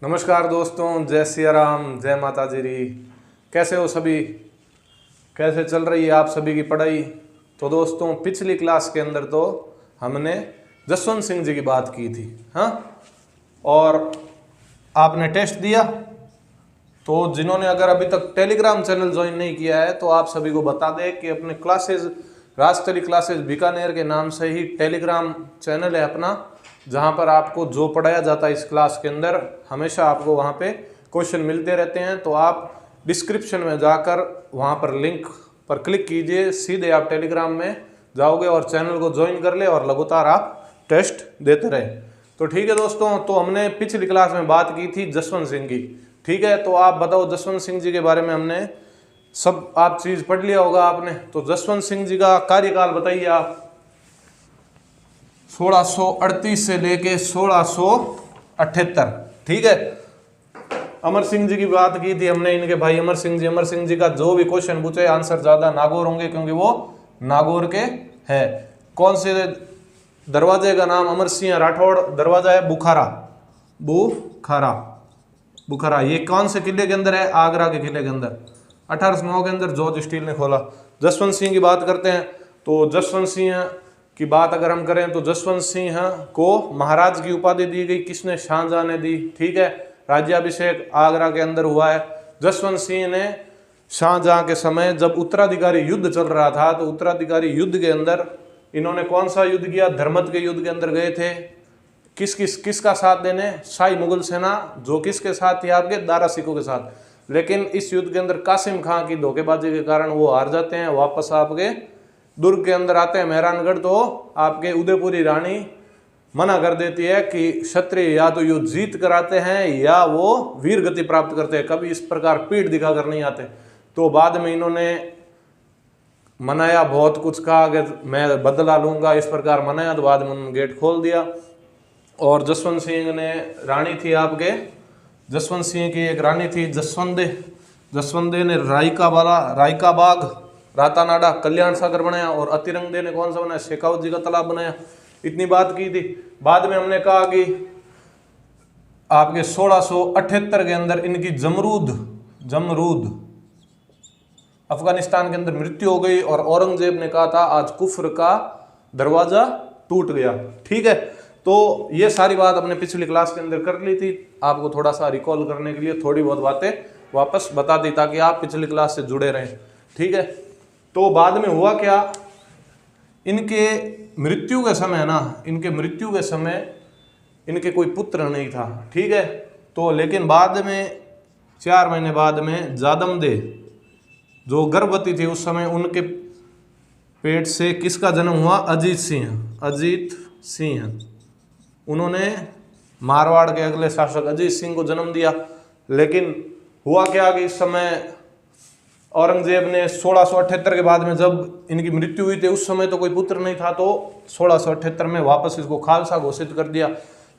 नमस्कार दोस्तों, जय सिया राम, जय माता जी। कैसे हो सभी? कैसे चल रही है आप सभी की पढ़ाई? तो दोस्तों, पिछली क्लास के अंदर तो हमने जसवंत सिंह जी की बात की थी, हाँ, और आपने टेस्ट दिया। तो जिन्होंने अगर अभी तक टेलीग्राम चैनल ज्वाइन नहीं किया है तो आप सभी को बता दें कि अपने क्लासेस, राजस्थली क्लासेस बीकानेर के नाम से ही टेलीग्राम चैनल है अपना, जहां पर आपको जो पढ़ाया जाता है इस क्लास के अंदर हमेशा आपको वहां पे क्वेश्चन मिलते रहते हैं। तो आप डिस्क्रिप्शन में जाकर वहां पर लिंक पर क्लिक कीजिए, सीधे आप टेलीग्राम में जाओगे और चैनल को ज्वाइन कर ले और लगातार आप टेस्ट देते रहे। तो ठीक है दोस्तों, तो हमने पिछली क्लास में बात की थी जसवंत सिंह की। ठीक है, तो आप बताओ जसवंत सिंह जी के बारे में हमने सब आप चीज पढ़ लिया होगा आपने। तो जसवंत सिंह जी का कार्यकाल बताइए आप। 1638 से लेके 1678। ठीक है, अमर सिंह जी की बात की थी हमने, इनके भाई अमर सिंह जी का जो भी क्वेश्चन पूछे आंसर ज्यादा नागौर होंगे क्योंकि वो नागौर के है। कौन से दरवाजे का नाम अमर सिंह राठौड़ दरवाजा है? बुखारा। बुखारा ये कौन से किले के अंदर है? आगरा के किले के अंदर 1809 के अंदर जॉर्ज स्टील ने खोला। जसवंत सिंह की बात करते हैं तो जसवंत सिंह की बात अगर हम करें तो जसवंत सिंह को महाराज की उपाधि दी गई। किसने? शाहजहां ने दी। ठीक है, राज्याभिषेक आगरा के अंदर हुआ है। जसवंत सिंह ने शाहजहां के समय जब उत्तराधिकारी युद्ध चल रहा था तो उत्तराधिकारी युद्ध के अंदर इन्होंने कौन सा युद्ध किया? धर्मत के युद्ध के अंदर गए थे। किसका साथ देने? शाही मुगल सेना, जो किसके साथ थी? आपके दारा सिकों के साथ। लेकिन इस युद्ध के अंदर कासिम खां की धोखेबाजी के कारण वो हार जाते हैं, वापस आपके दुर्ग के अंदर आते हैं मेहरानगढ़। तो आपके उदयपुरी रानी मना कर देती है कि क्षत्रिय या तो युद्ध जीत कर आते हैं या वो वीर गति प्राप्त करते हैं, कभी इस प्रकार पीठ दिखाकर नहीं आते। तो बाद में इन्होंने मनाया, बहुत कुछ कहा कि मैं बदला लूंगा, इस प्रकार मनाया। तो बाद में उन्होंने गेट खोल दिया। और जसवंत सिंह ने रानी थी आपके, जसवंत सिंह की एक रानी थी जसवंदे ने रायका बाग, रातानाडा, कल्याण सागर बनाया। और अतिरंगदे ने कौन सा बनाया? शेखावत जी का तालाब बनाया। इतनी बात की थी। बाद में हमने कहा कि आपके 1678 के अंदर इनकी जमरूद अफगानिस्तान के अंदर मृत्यु हो गई और औरंगजेब ने कहा था आज कुफ्र का दरवाजा टूट गया। ठीक है, तो ये सारी बात अपने पिछली क्लास के अंदर कर ली थी। आपको थोड़ा सा रिकॉल करने के लिए थोड़ी बहुत बातें वापस बता दी ताकि आप पिछली क्लास से जुड़े रहें। ठीक है, तो बाद में हुआ क्या? इनके मृत्यु के समय इनके कोई पुत्र नहीं था। ठीक है, तो लेकिन बाद में 4 महीने बाद में जादमदे जो गर्भवती थी उस समय उनके पेट से किसका जन्म हुआ? अजीत सिंह। उन्होंने मारवाड़ के अगले शासक अजीत सिंह को जन्म दिया। लेकिन हुआ क्या कि इस समय औरंगजेब ने 1678 के बाद में जब इनकी मृत्यु हुई थी उस समय तो कोई पुत्र नहीं था, तो 1678 में वापस इसको खालसा घोषित कर दिया।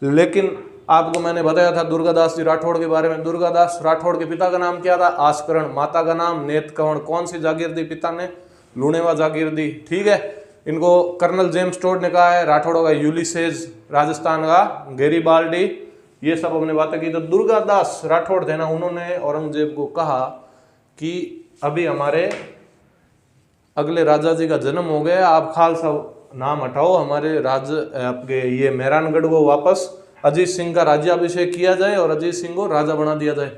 लेकिन आपको मैंने बताया था दुर्गादास जी राठौड़ के बारे में। दुर्गादास राठौड़ के पिता का नाम क्या था? आस्करण। माता का नाम नेतकवण। कौन सी जागीर दी पिता ने? लूणेवा जागीर दी। ठीक है, इनको कर्नल जेम्स टोड ने कहा है, राठौड़ों का यूलिसेज, राजस्थान का गैरीबाल्डी, ये सब हमने बातें की। तो दुर्गादास राठौड़ थे ना, उन्होंने औरंगजेब को कहा कि अभी हमारे अगले राजा जी का जन्म हो गया, आप खालसा नाम हटाओ, हमारे आपके ये मेहरानगढ़ को वापस अजीत सिंह का राज्याभिषेक किया जाए और अजीत सिंह को राजा बना दिया जाए।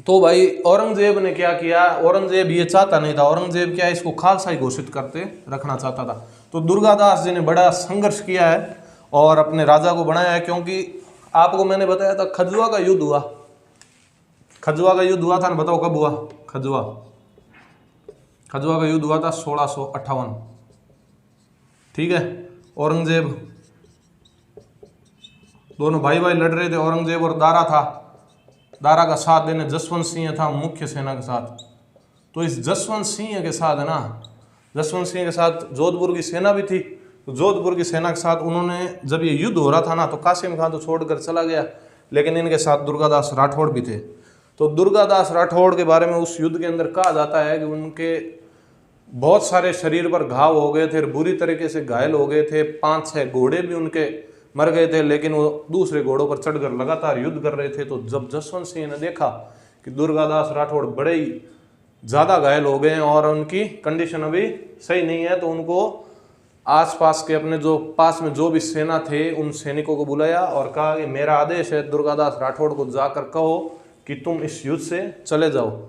तो भाई औरंगजेब ने क्या किया? औरंगजेब ये चाहता नहीं था। औरंगजेब क्या इसको खालसा ही घोषित करते रखना चाहता था। तो दुर्गादास जी ने बड़ा संघर्ष किया है और अपने राजा को बनाया है। क्योंकि आपको मैंने बताया था खजुआ का युद्ध हुआ था ना, बताओ कब हुआ? खजुआ का युद्ध हुआ था 1658। ठीक है, औरंगजेब, दोनों भाई लड़ रहे थे, औरंगजेब और दारा का साथ देने जसवंत सिंह था मुख्य सेना के साथ। तो इस जसवंत सिंह के साथ है ना, जसवंत सिंह के साथ जोधपुर की सेना भी थी। तो जोधपुर की सेना के साथ उन्होंने जब ये युद्ध हो रहा था ना तो कासिम खां तो छोड़कर चला गया, लेकिन इनके साथ दुर्गादास राठौड़ भी थे। तो दुर्गादास राठौड़ के बारे में उस युद्ध के अंदर कहा जाता है कि उनके बहुत सारे शरीर पर घाव हो गए थे, बुरी तरीके से घायल हो गए थे। 5-6 घोड़े भी उनके मर गए थे, लेकिन वो दूसरे घोड़ों पर चढ़कर लगातार युद्ध कर रहे थे। तो जब जसवंत सिंह ने देखा कि दुर्गादास राठौड़ बड़े ही ज़्यादा घायल हो गए हैं और उनकी कंडीशन अभी सही नहीं है, तो उनको आसपास के अपने जो पास में जो भी सेना थे उन सैनिकों को बुलाया और कहा कि मेरा आदेश है, दुर्गादास राठौड़ को जाकर कहो कि तुम इस युद्ध से चले जाओ।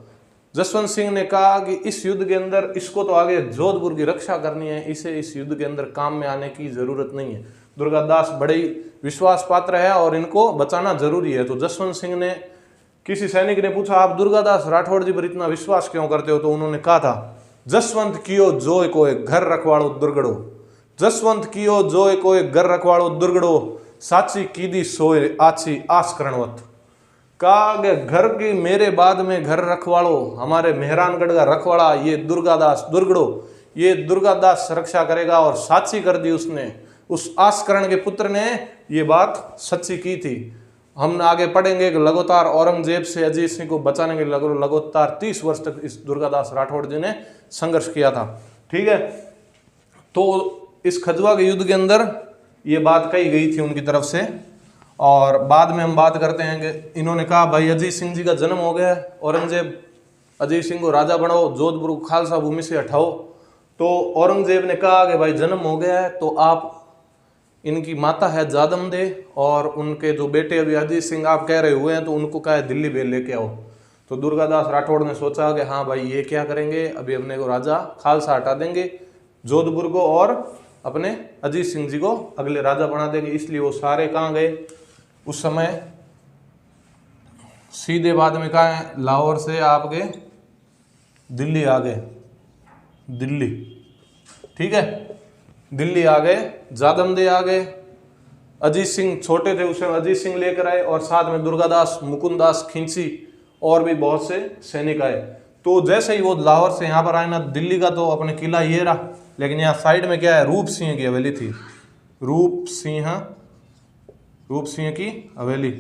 जसवंत सिंह ने कहा कि इस युद्ध के अंदर इसको तो आगे जोधपुर की रक्षा करनी है, इसे इस युद्ध के अंदर काम में आने की जरूरत नहीं है। दुर्गादास बड़े ही विश्वास पात्र है और इनको बचाना जरूरी है। तो जसवंत सिंह ने, किसी सैनिक ने पूछा, आप दुर्गादास राठौड़ जी पर इतना विश्वास क्यों करते हो? तो उन्होंने कहा था, जसवंत कियो जोय को एक घर रखवाड़ो दुर्गड़ो, जसवंत कियो जोय को एक घर रखवाड़ो दुर्गड़ो, साची कीदी सोए आछी आस करणवत। कहा कि घर की मेरे बाद में घर रखवाड़ो, हमारे मेहरानगढ़ का रखवाड़ा ये दुर्गादास दुर्गड़ो, ये दुर्गादास रक्षा करेगा। और साची कर दी उसने, उस आसकरण के पुत्र ने ये बात सच्ची की थी। हम आगे पढ़ेंगे कि लगातार औरंगजेब से अजीत सिंह को बचाने के लिए लगातार 30 वर्ष तक इस दुर्गादास राठौड़ जी ने संघर्ष किया था। ठीक है, तो इस खजुआ के युद्ध के अंदर ये बात कही गई थी उनकी तरफ से। और बाद में हम बात करते हैं कि इन्होंने कहा, भाई अजीत सिंह जी का जन्म हो गया है, औरंगजेब अजीत सिंह को राजा बनाओ, जोधपुर को खालसा भूमि से हटाओ। तो औरंगजेब ने कहा कि भाई जन्म हो गया है तो आप, इनकी माता है जादमदे और उनके जो बेटे अभी अजीत सिंह आप कह रहे हुए हैं, तो उनको कहा है दिल्ली भेज लेके आओ। तो दुर्गादास राठौड़ ने सोचा कि हाँ भाई ये क्या करेंगे, अभी अपने को राजा खालसा हटा देंगे जोधपुर को और अपने अजीत सिंह जी को अगले राजा बना देंगे। इसलिए वो सारे कहाँ गए उस समय, सीधे बाद में कहा है, लाहौर से आपके दिल्ली आ गए, दिल्ली। ठीक है, दिल्ली आ गए, जादमदे आ गए, अजीत सिंह छोटे थे उस समय, अजीत सिंह लेकर आए और साथ में दुर्गादास, मुकुंदास खिंची और भी बहुत से सैनिक आए। तो जैसे ही वो लाहौर से यहाँ पर आए ना, दिल्ली का तो अपने किला ये रहा, लेकिन यहाँ साइड में क्या है, रूप सिंह की हवेली थी, रूप सिंह की हवेली।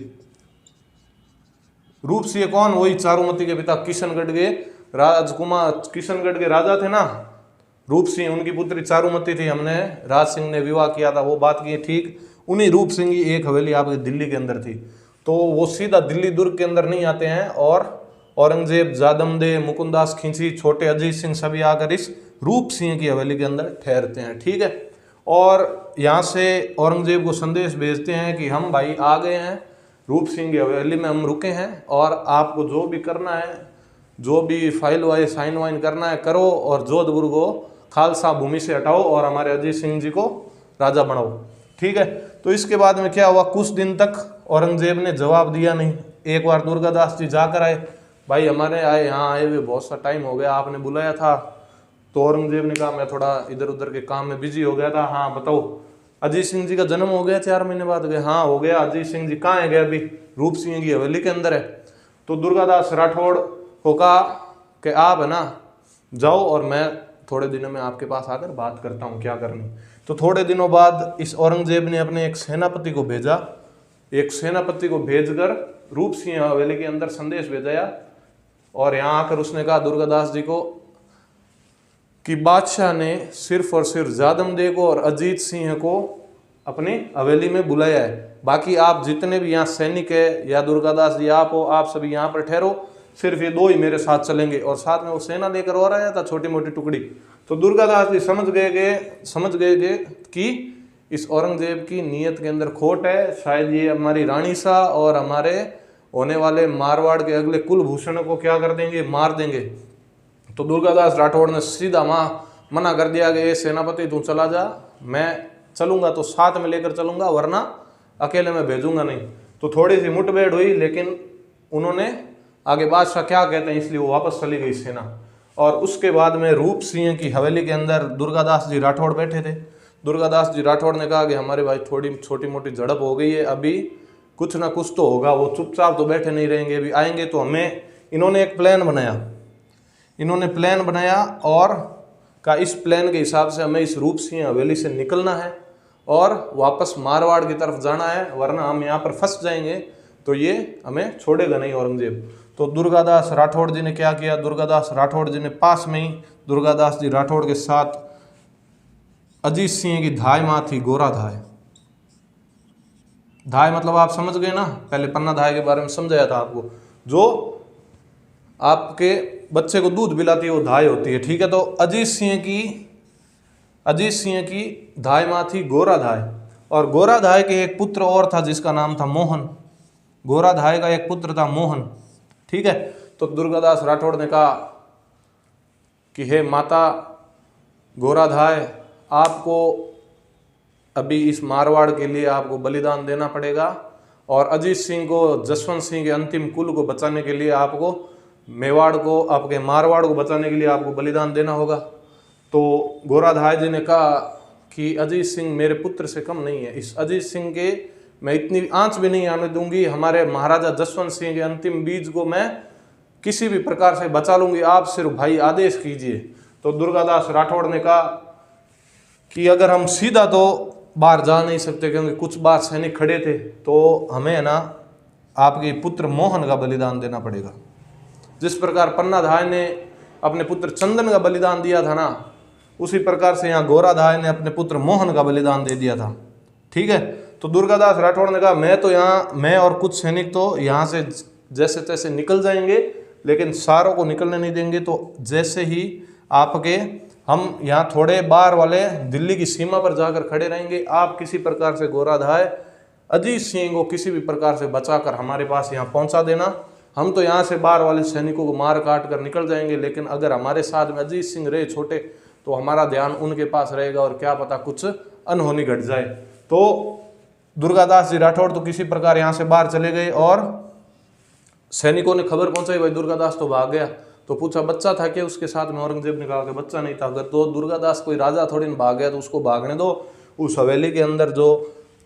रूप सिंह कौन? वही चारुमती के पिता, किशनगढ़ के राजकुमार, किशनगढ़ के राजा थे ना रूप सिंह, उनकी पुत्री चारुमती थी, हमने राज सिंह ने विवाह किया था, वो बात की ठीक उन्हीं रूप सिंह की एक हवेली आपके दिल्ली के अंदर थी। तो वो सीधा दिल्ली दुर्ग के अंदर नहीं आते हैं और औरंगजेब, जादमदे, मुकुंदास खिंची, छोटे अजीत सिंह सभी आकर इस रूप सिंह की हवेली के अंदर ठहरते हैं। ठीक है, और यहाँ से औरंगजेब को संदेश भेजते हैं कि हम भाई आ गए हैं, रूप सिंह की हवेली में हम रुके हैं और आपको जो भी करना है, जो भी फाइल वाइल साइन वाइन करना है करो और जोधपुर को खालसा भूमि से हटाओ और हमारे अजीत सिंह जी को राजा बनाओ। ठीक है, तो इसके बाद में क्या हुआ, कुछ दिन तक औरंगजेब ने जवाब दिया नहीं। एक बार दुर्गादास जी जाकर आए, भाई हमारे आए, यहाँ आए हुए बहुत सा टाइम हो गया, आपने बुलाया था। तो औरंगजेब ने कहा मैं थोड़ा इधर उधर के काम में बिजी हो गया था। हाँ बताओ, अजीत सिंह जी का जन्म हो गया 4 महीने बाद गए? हाँ हो गया। अजीत सिंह जी कहाँ है गए? अभी रूप सिंह की हवेली के अंदर है। तो दुर्गादास राठौड़ को कहा कि आप है ना जाओ और मैं थोड़े दिनों में आपके पास आकर बात करता हूँ क्या करनी। तो थोड़े दिनों बाद इस औरंगजेब ने अपने एक सेनापति को भेजा, एक सेनापति को भेजकर रूप सिंह हवेली के अंदर संदेश भेजाया और यहाँ आकर उसने कहा दुर्गादास जी को कि बादशाह ने सिर्फ और सिर्फ जादमदे को और अजीत सिंह को अपनी हवेली में बुलाया है, बाकी आप जितने भी यहाँ सैनिक है या दुर्गादास जी आप हो, आप सभी यहाँ पर ठहरो, सिर्फ ये 2 ही मेरे साथ चलेंगे। और साथ में वो सेना लेकर और आया था छोटी मोटी टुकड़ी। तो दुर्गादास जी समझ गए कि इस औरंगजेब की नीयत के अंदर खोट है, शायद ये हमारी रानी सा और हमारे होने वाले मारवाड़ के अगले कुलभूषण को क्या कर देंगे, मार देंगे। तो दुर्गादास राठौड़ ने सीधा मना कर दिया कि सेनापति तू चला जा, मैं चलूंगा तो साथ में लेकर चलूंगा वरना अकेले में भेजूंगा नहीं। तो थोड़ी सी मुठभेड़ हुई, लेकिन उन्होंने आगे बादशाह क्या कहते हैं इसलिए वो वापस चली गई सेना। और उसके बाद में रूप सिंह की हवेली के अंदर दुर्गादास जी राठौड़ बैठे थे। दुर्गादास जी राठौड़ ने कहा कि हमारे भाई थोड़ी छोटी मोटी झड़प हो गई है, अभी कुछ ना कुछ तो होगा, वो चुपचाप तो बैठे नहीं रहेंगे, अभी आएंगे तो हमें। इन्होंने एक प्लान बनाया और का इस प्लान के हिसाब से हमें इस रूप सिंह हवेली से निकलना है और वापस मारवाड़ की तरफ जाना है, वरना हम यहाँ पर फंस जाएंगे तो ये हमें छोड़ेगा नहीं औरंगजेब। तो दुर्गादास राठौड़ जी ने क्या किया, दुर्गादास राठौड़ जी ने पास में ही दुर्गादास जी राठौड़ के साथ अजीत सिंह की धाय माँ थी, गोरा धाय, धाय मतलब आप समझ गए ना, पहले पन्ना धाय के बारे में समझाया था आपको। जो आपके बच्चे को दूध पिलाती है वो धाय होती है, ठीक है। तो अजीत सिंह की धाय माँ थी गोरा धाय, और गोरा धाय के एक पुत्र और था जिसका नाम था मोहन। गोरा धाय का एक पुत्र था मोहन, ठीक है। तो दुर्गादास राठौड़ ने कहा कि हे माता गोराधाय, आपको अभी इस मारवाड़ के लिए आपको बलिदान देना पड़ेगा, और अजीत सिंह को, जसवंत सिंह के अंतिम कुल को बचाने के लिए आपको मेवाड़ को, आपके मारवाड़ को बचाने के लिए आपको बलिदान देना होगा। तो गोराधाय जी ने कहा कि अजीत सिंह मेरे पुत्र से कम नहीं है, इस अजीत सिंह के मैं इतनी आंच भी नहीं आने दूंगी, हमारे महाराजा जसवंत सिंह के अंतिम बीज को मैं किसी भी प्रकार से बचा लूंगी, आप सिर्फ भाई आदेश कीजिए। तो दुर्गादास राठौड़ ने कहा कि अगर हम सीधा तो बाहर जा नहीं सकते, क्योंकि कुछ बार सैनिक खड़े थे, तो हमें है ना आपके पुत्र मोहन का बलिदान देना पड़ेगा। जिस प्रकार पन्ना धाय ने अपने पुत्र चंदन का बलिदान दिया था ना, उसी प्रकार से यहाँ गोराधाय ने अपने पुत्र मोहन का बलिदान दे दिया था, ठीक है। तो दुर्गादास राठौड़ ने कहा मैं और कुछ सैनिक तो यहाँ से जैसे तैसे निकल जाएंगे, लेकिन सारों को निकलने नहीं देंगे। तो जैसे ही आपके हम यहाँ थोड़े बाहर वाले दिल्ली की सीमा पर जाकर खड़े रहेंगे, आप किसी प्रकार से गोराधाय अजीत सिंह को किसी भी प्रकार से बचाकर हमारे पास यहाँ पहुँचा देना। हम तो यहाँ से बाहर वाले सैनिकों को मार काट कर निकल जाएंगे, लेकिन अगर हमारे साथ में अजीत सिंह रहे छोटे, तो हमारा ध्यान उनके पास रहेगा और क्या पता कुछ अनहोनी घट जाए। तो दुर्गादास जी राठौड़ तो किसी प्रकार यहाँ से बाहर चले गए, और सैनिकों ने खबर पहुंचाई भाई दुर्गादास तो भाग गया। तो पूछा बच्चा था क्या उसके साथ में? औरंगजेब ने कहा कि बच्चा नहीं था। अगर तो दुर्गादास कोई राजा थोड़ी न भाग गया तो उसको भागने दो, उस हवेली के अंदर जो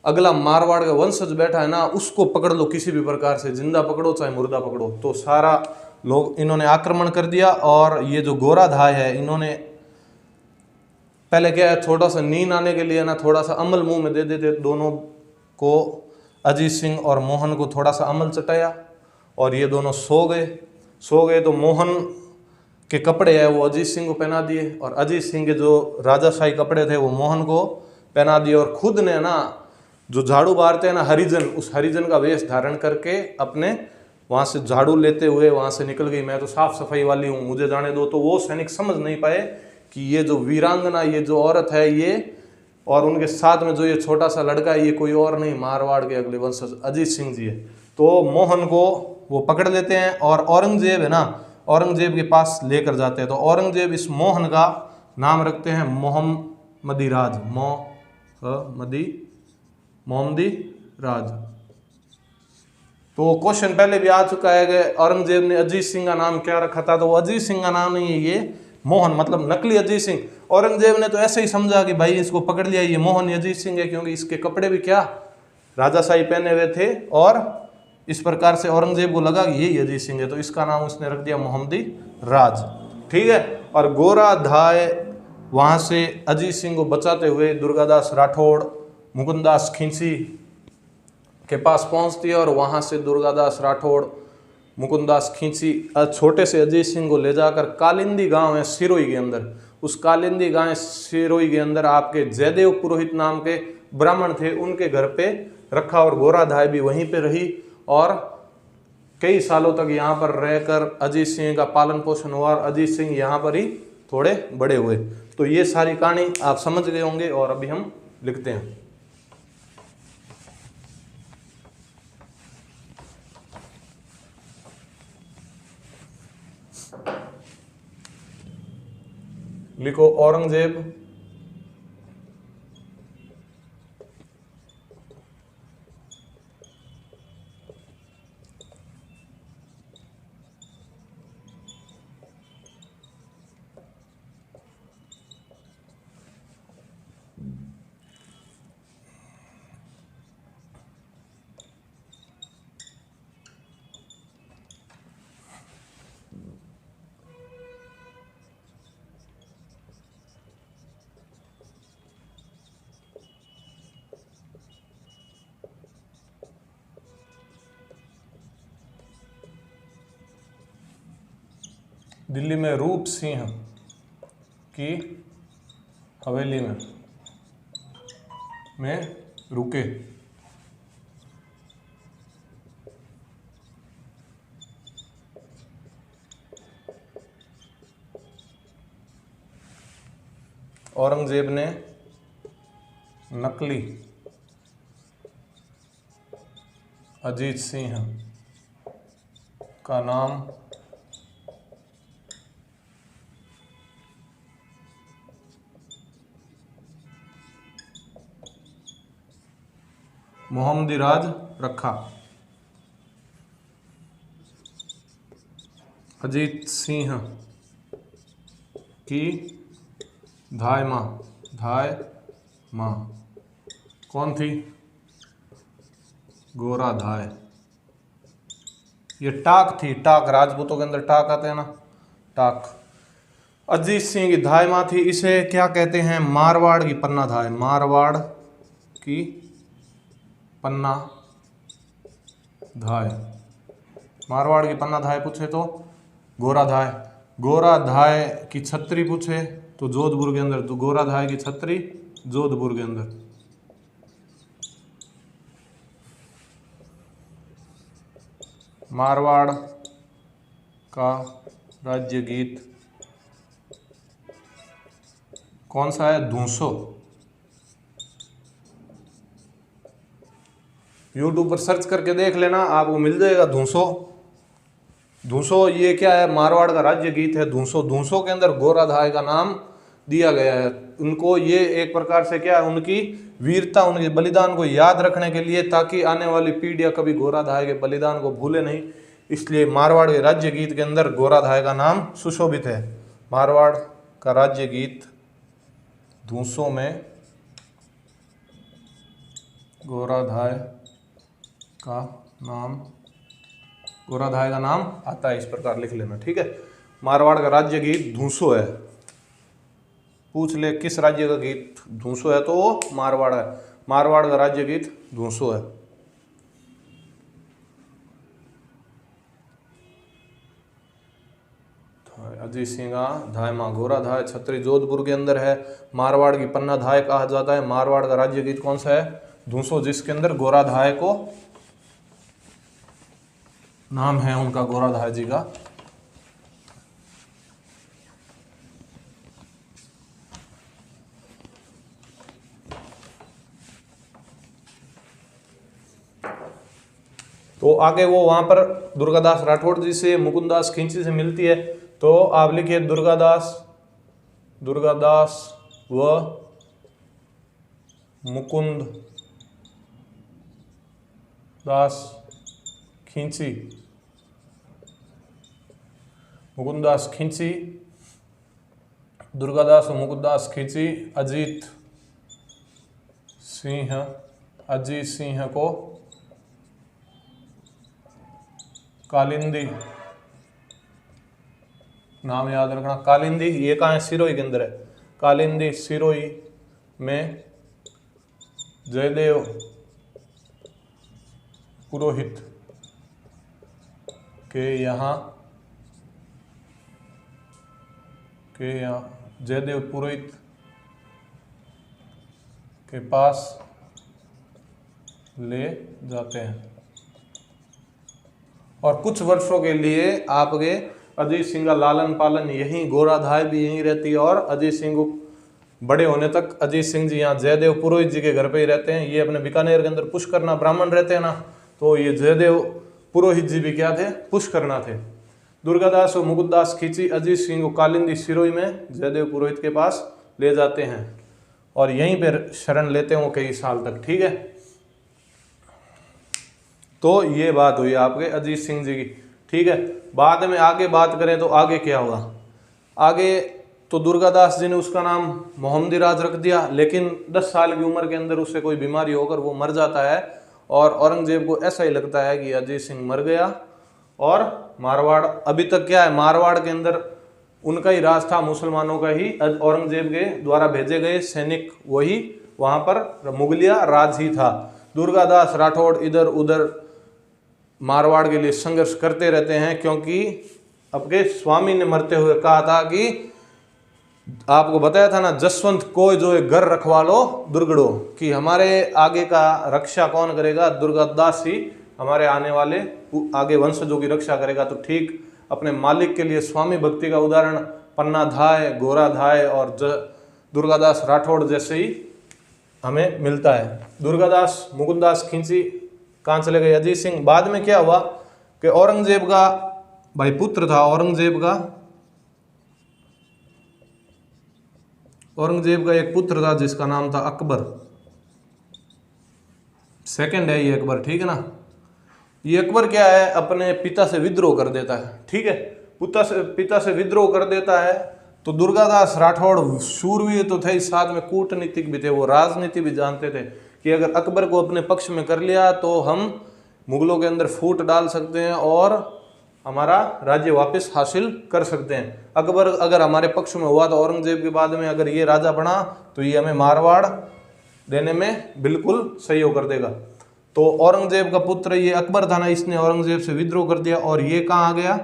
अगला मारवाड़ का वंशज बैठा है ना, उसको पकड़ लो किसी भी प्रकार से, जिंदा पकड़ो चाहे मुर्दा पकड़ो। तो सारा लोग इन्होंने आक्रमण कर दिया, और ये जो गोराधाय है इन्होंने पहले क्या है, छोटा सा नींद आने के लिए ना थोड़ा सा अमल मुंह में दे देते दोनों को, अजीत सिंह और मोहन को थोड़ा सा अमल चटाया, और ये दोनों सो गए। तो मोहन के कपड़े हैं वो अजीत सिंह को पहना दिए, और अजीत सिंह के जो राजाशाही कपड़े थे वो मोहन को पहना दिए, और खुद ने ना जो झाड़ू मारते हैं ना हरिजन, उस हरिजन का वेश धारण करके अपने वहाँ से झाड़ू लेते हुए वहाँ से निकल गई, मैं तो साफ सफाई वाली हूँ, मुझे जाने दो। तो वो सैनिक समझ नहीं पाए कि ये जो वीरांगना, ये जो औरत है ये, और उनके साथ में जो ये छोटा सा लड़का है, ये कोई और नहीं मारवाड़ के अगले वंशज अजीत सिंह जी है। तो मोहन को वो पकड़ लेते हैं, और औरंगजेब है ना, औरंगजेब के पास लेकर जाते हैं। तो औरंगजेब इस मोहन का नाम रखते हैं मोहम्मदी राज, मोहम्मदी राज। तो क्वेश्चन पहले भी आ चुका है कि औरंगजेब ने अजीत सिंह का नाम क्या रखा था, तो वो अजीत सिंह का नाम नहीं है, ये मोहन मतलब नकली अजीत सिंह। औरंगजेब ने तो ऐसे ही समझा कि भाई इसको पकड़ लिया, ये मोहन अजीत सिंह है, क्योंकि इसके कपड़े भी क्या राजाशाही पहने हुए थे, और इस प्रकार से औरंगजेब को लगा कि यही अजीत सिंह है, तो इसका नाम उसने रख दिया मोहम्मदी राज, ठीक है। और गोराधाय वहाँ से अजीत सिंह को बचाते हुए दुर्गादास राठौड़ मुकुंदास खिंची के पास पहुँचती है, और वहाँ से दुर्गादास राठौड़ मुकुंदास खिंची छोटे से अजीत सिंह को ले जाकर कालिंदी गांव है सिरोही के अंदर, उस कालिंदी गांव सिरोही के अंदर आपके जयदेव पुरोहित नाम के ब्राह्मण थे, उनके घर पे रखा, और गोराधाय भी वहीं पे रही, और कई सालों तक यहाँ पर रहकर अजीत सिंह का पालन पोषण हुआ, और अजीत सिंह यहाँ पर ही थोड़े बड़े हुए। तो ये सारी कहानी आप समझ गए होंगे, और अभी हम लिखते हैं। लिखो औरंगजेब दिल्ली में रूप सिंह की हवेली में रुके। औरंगजेब ने नकली अजीत सिंह का नाम मोहम्मदीराज रखा। अजीत सिंह की धाय माँ कौन थी? गोरा धाय। ये टाक थी, टाक, राजपूतों के अंदर टाक आते हैं ना, टाक। अजीत सिंह की धाय माँ थी। इसे क्या कहते हैं? मारवाड़ की पन्ना धाय। मारवाड़ की पन्ना धाय। मारवाड़ की पन्ना धाय पूछे तो गोरा धाय। गोरा धाय की छतरी पूछे तो जोधपुर के अंदर। तो गोरा धाय की छतरी जोधपुर के अंदर। मारवाड़ का राज्य गीत कौन सा है? धूसो। यूट्यूब पर सर्च करके देख लेना, आपको मिल जाएगा धूसो। धूसो ये क्या है? मारवाड़ का राज्य गीत है धूसो। धूसो के अंदर गोरा धाय का नाम दिया गया है उनको। ये एक प्रकार से क्या है? उनकी वीरता, उनके बलिदान को याद रखने के लिए, ताकि आने वाली पीढ़ियां कभी गोरा धाय के बलिदान को भूले नहीं। इसलिए मारवाड़ के राज्य गीत के अंदर गोरा धाय का नाम सुशोभित है। मारवाड़ का राज्य गीत धूसो में गोरा धाय का नाम, गोरा धाय का नाम आता है। इस प्रकार लिख लेना, ठीक है। मारवाड़ का राज्य गीत धूसो है। पूछ ले किस राज्य का गीत धूसो है तो वो मारवाड़ है। मारवाड़ का राज्य गीत धूसो है। अजीत सिंह धाय माँ गोरा धाय छतरी जोधपुर के अंदर है। मारवाड़ की पन्ना धाय कहा जाता है। मारवाड़ का राज्य गीत कौन सा है? धूसो, जिसके अंदर गोरा धाय को नाम है उनका, गोरा धाय जी का। तो आगे वो वहां पर दुर्गादास राठौड़ जी से, मुकुंदास खिंची से मिलती है। तो आप लिखिए दुर्गादास व मुकुंद दास खिंची। मुकुंदास खिंची, दुर्गादास और मुकुंदास खिंची अजीत सिंह को कालिंदी, नाम याद रखना। कालिंदी ये कहाँ है? सिरोही के अंदर है। कालिंदी सिरोही में जयदेव पुरोहित के यहाँ जयदेव पुरोहित के पास ले जाते हैं। और कुछ वर्षों के लिए आपके अजीत सिंह का लालन पालन यहीं, गोरा धाय भी यहीं रहती है। और अजीत सिंह को बड़े होने तक अजीत सिंह जी यहाँ जयदेव पुरोहित जी के घर पे ही रहते हैं। ये अपने बीकानेर के अंदर पुष्करना ब्राह्मण रहते हैं ना, तो ये जयदेव पुरोहित जी भी क्या थे? पुष्करना थे। दुर्गादास और मुकुंदास खिंची अजीत सिंह को कालिंदी सिरोही में जयदेव पुरोहित के पास ले जाते हैं और यहीं पर शरण लेते हैं वो कई साल तक, ठीक है। तो ये बात हुई आपके अजीत सिंह जी की, ठीक है। बाद में आगे बात करें तो आगे क्या हुआ? आगे तो दुर्गादास जी ने उसका नाम मोहम्मदीराज रख दिया, लेकिन 10 साल की उम्र के अंदर उससे कोई बीमारी होकर वो मर जाता है। और औरंगजेब को ऐसा ही लगता है कि अजीत सिंह मर गया और मारवाड़ अभी तक क्या है? मारवाड़ के अंदर उनका ही राज था, मुसलमानों का ही। औरंगजेब के द्वारा भेजे गए सैनिक वही, वहां पर मुगलिया राज ही था। दुर्गादास राठौड़ इधर उधर मारवाड़ के लिए संघर्ष करते रहते हैं, क्योंकि आपके स्वामी ने मरते हुए कहा था कि आपको बताया था ना, जसवंत को जो है घर रखवा लो दुर्गड़ो, कि हमारे आगे का रक्षा कौन करेगा? दुर्गादास ही हमारे आने वाले आगे वंशजों की रक्षा करेगा। तो ठीक अपने मालिक के लिए स्वामी भक्ति का उदाहरण पन्ना धाय, गोरा धाय और दुर्गादास राठौड़ जैसे ही हमें मिलता है। दुर्गादास मुकुंदास खिंची कहाँ चले गए? अजीत सिंह। बाद में क्या हुआ कि औरंगजेब का भाई पुत्र था, औरंगजेब का एक पुत्र था जिसका नाम था अकबर। सेकंड है ये अकबर, ठीक है ना। ये अकबर क्या है, अपने पिता से विद्रोह कर देता है, ठीक है। पिता से विद्रोह कर देता है तो दुर्गादास राठौड़ शूरवीर तो थे ही, साथ में कूटनीतिक भी थे, वो राजनीति भी जानते थे कि अगर अकबर को अपने पक्ष में कर लिया तो हम मुगलों के अंदर फूट डाल सकते हैं और हमारा राज्य वापस हासिल कर सकते हैं। अकबर अगर हमारे पक्ष में हुआ तो औरंगजेब के बाद में अगर ये राजा बना तो ये हमें मारवाड़ देने में बिल्कुल सहयोग कर देगा। तो औरंगजेब का पुत्र ये अकबर था ना, इसने औरंगजेब से विद्रोह कर दिया और ये कहाँ आ गया?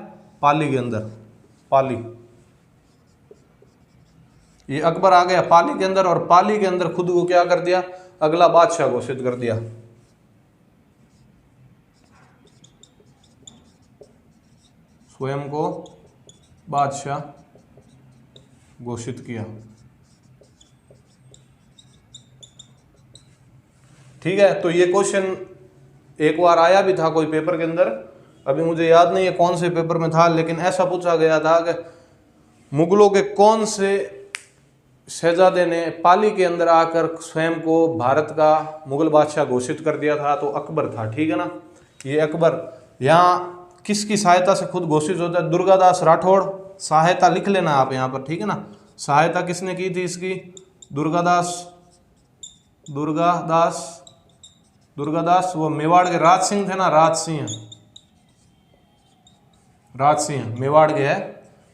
पाली के अंदर। पाली, ये अकबर आ गया पाली के अंदर, और पाली के अंदर खुद को क्या कर दिया? अगला बादशाह घोषित कर दिया। स्वयं को बादशाह घोषित किया, ठीक है। तो ये क्वेश्चन एक बार आया भी था कोई पेपर के अंदर, अभी मुझे याद नहीं है कौन से पेपर में था, लेकिन ऐसा पूछा गया था कि मुगलों के कौन से शहजादे ने पाली के अंदर आकर स्वयं को भारत का मुगल बादशाह घोषित कर दिया था? तो अकबर था, ठीक है ना। ये अकबर यहाँ किसकी सहायता से खुद घोषित होता है? दुर्गादास राठौड़। सहायता लिख लेना आप यहाँ पर, ठीक है ना। सहायता किसने की थी इसकी? दुर्गादास वो मेवाड़ के राज सिंह थे ना, राज सिंह मेवाड़ के है,